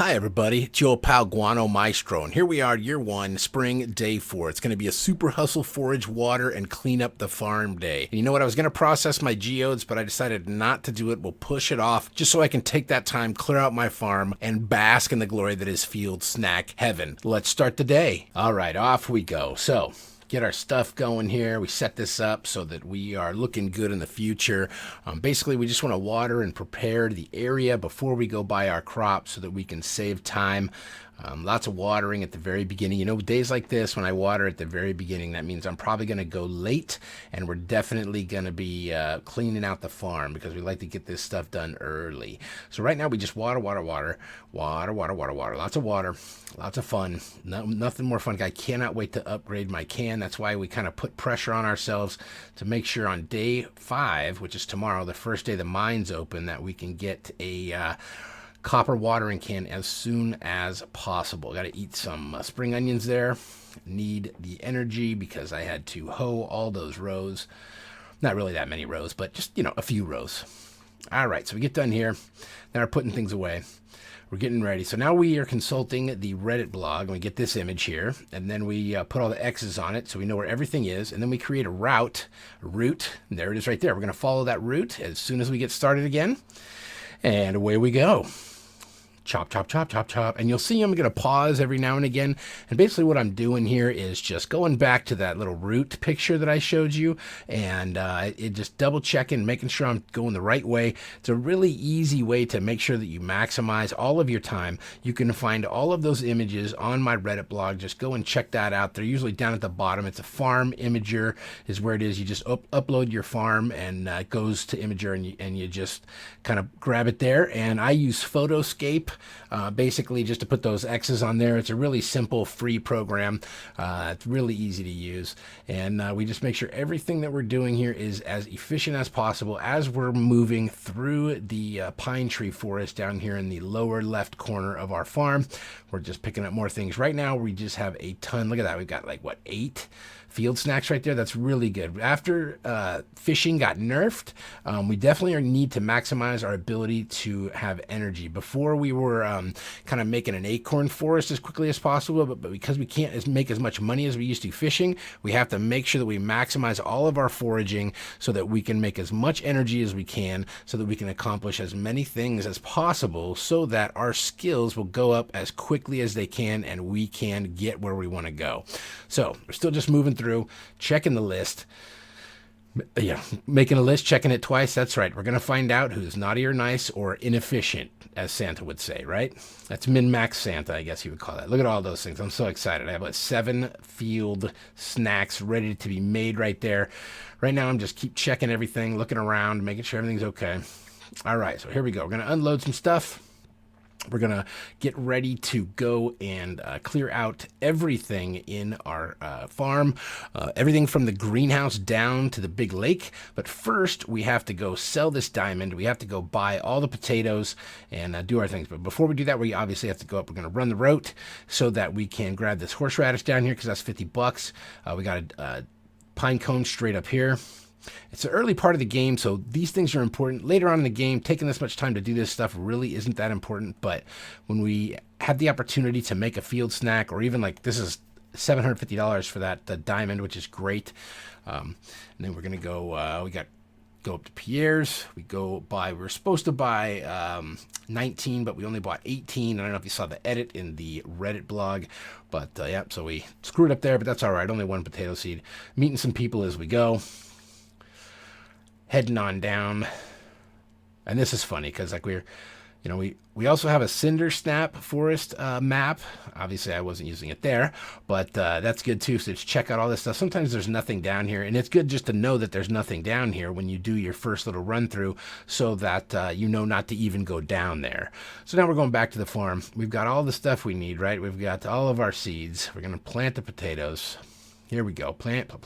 Hi everybody, it's your old pal Guano-Mystro, and here we are, year one, spring, day 4. It's going to be a super hustle forage, water, and clean up the farm day. And you know what, I was going to process my geodes, but I decided not to do it. We'll push it off, just so I can take that time, clear out my farm, and bask in the glory that is field snack heaven. Let's start the day. Alright, off we go. So, get our stuff going here. We set this up so that we are looking good in the future. Basically, we just want to water and prepare the area before we go buy our crops so that we can save time. Lots of watering at the very beginning. You know, days like this, when I water at the very beginning, that means I'm probably going to go late, and we're definitely going to be cleaning out the farm because we like to get this stuff done early. So right now we just water. Lots of water, lots of fun. Nothing more fun. I cannot wait to upgrade my can. That's why we kind of put pressure on ourselves to make sure on day 5, which is tomorrow, the first day the mine's open, that we can get a copper watering can as soon as possible. Got to eat some spring onions there. Need the energy because I had to hoe all those rows. Not really that many rows, but just, a few rows. All right, so we get done here. Now we're putting things away. We're getting ready. So now we are consulting the Reddit blog, and we get this image here, and then we put all the X's on it so we know where everything is, and then we create a route, and there it is right there. We're going to follow that route as soon as we get started again, and away we go. Chop, chop, chop, chop, chop. And you'll see I'm going to pause every now and again. And basically what I'm doing here is just going back to that little root picture that I showed you, and it just double checking, making sure I'm going the right way. It's a really easy way to make sure that you maximize all of your time. You can find all of those images on my Reddit blog. Just go and check that out. They're usually down at the bottom. It's a farm imager is where it is. You just upload your farm, and it goes to Imager, and you just kind of grab it there. And I use Photoscape, basically just to put those X's on there. It's a really simple free program. It's really easy to use, and we just make sure everything that we're doing here is as efficient as possible as we're moving through the pine tree forest down here in the lower left corner of our farm. We're just picking up more things. Right now we just have a ton. Look at that. We've got 8 field snacks right there. That's really good. After fishing got nerfed, we definitely need to maximize our ability to have energy. Before we were kind of making an acorn forest as quickly as possible, but because we can't make as much money as we used to fishing, we have to make sure that we maximize all of our foraging so that we can make as much energy as we can, so that we can accomplish as many things as possible, so that our skills will go up as quickly as they can and we can get where we want to go. So we're still just moving through, checking the list. Yeah, making a list, checking it twice. That's right. We're going to find out who's naughty or nice or inefficient, as Santa would say, right? That's min-max Santa, I guess you would call that. Look at all those things. I'm so excited. I have 7 field snacks ready to be made right there. Right now, I'm just keep checking everything, looking around, making sure everything's okay. All right, so here we go. We're going to unload some stuff. We're going to get ready to go and clear out everything in our farm, everything from the greenhouse down to the big lake. But first, we have to go sell this diamond. We have to go buy all the potatoes and do our things. But before we do that, we obviously have to go up. We're going to run the route so that we can grab this horseradish down here because that's $50. We got a pine cone straight up here. It's the early part of the game, so these things are important. Later on in the game, taking this much time to do this stuff really isn't that important, but when we have the opportunity to make a field snack, or even this is $750 for that diamond, which is great. And then we're going to go, we got go up to Pierre's. We were supposed to buy 19, but we only bought 18. I don't know if you saw the edit in the Reddit blog, but yeah, so we screwed up there, but that's all right. Only 1 potato seed. Meeting some people as we go. Heading on down, and this is funny because we also have a cinder snap forest map. Obviously I wasn't using it there, but that's good too. So just check out all this stuff. Sometimes there's nothing down here, and it's good just to know that there's nothing down here when you do your first little run through, so that you know not to even go down there. So now we're going back to the farm. We've got all the stuff we need, right? We've got all of our seeds. We're going to plant the potatoes. Here we go. Plant. Oh,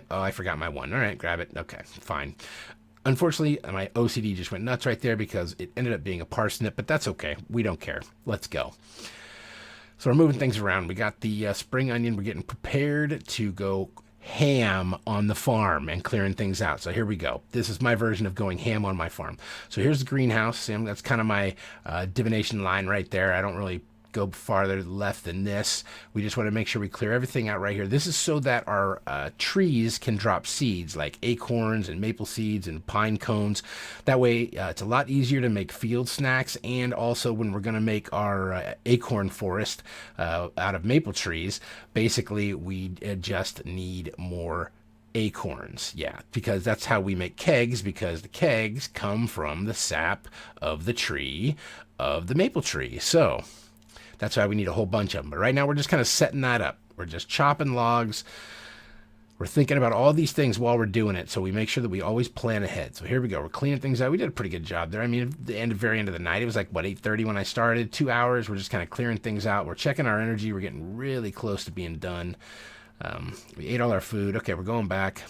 I forgot my one. All right, grab it. Okay, fine. Unfortunately, my OCD just went nuts right there because it ended up being a parsnip, but that's okay. We don't care. Let's go. So we're moving things around. We got the spring onion. We're getting prepared to go ham on the farm and clearing things out. So here we go. This is my version of going ham on my farm. So here's the greenhouse. And that's kind of my divination line right there. I don't really go farther left than this. We just want to make sure we clear everything out right here. This is so that our trees can drop seeds like acorns and maple seeds and pine cones. That way it's a lot easier to make field snacks, and also when we're going to make our acorn forest out of maple trees, basically we just need more acorns. Yeah, because that's how we make kegs, because the kegs come from the sap of the tree, of the maple tree. So that's why we need a whole bunch of them. But right now we're just kind of setting that up. We're just chopping logs. We're thinking about all these things while we're doing it, so we make sure that we always plan ahead. So here we go. We're cleaning things out. We did a pretty good job there. I mean, at the very end of the night, it was like, what, 8:30 when I started? 2 hours. We're just kind of clearing things out. We're checking our energy. We're getting really close to being done. We ate all our food. Okay, we're going back.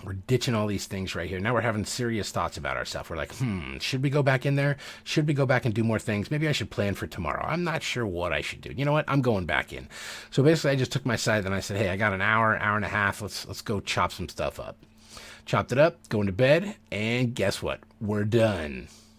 We're ditching all these things right here. Now we're having serious thoughts about ourselves. We're like, should we go back in there? Should we go back and do more things? Maybe I should plan for tomorrow. I'm not sure what I should do. You know what? I'm going back in. So basically, I just took my side and I said, hey, I got an hour and a half. Let's go chop some stuff up. Chopped it up, going to bed, and guess what? We're done.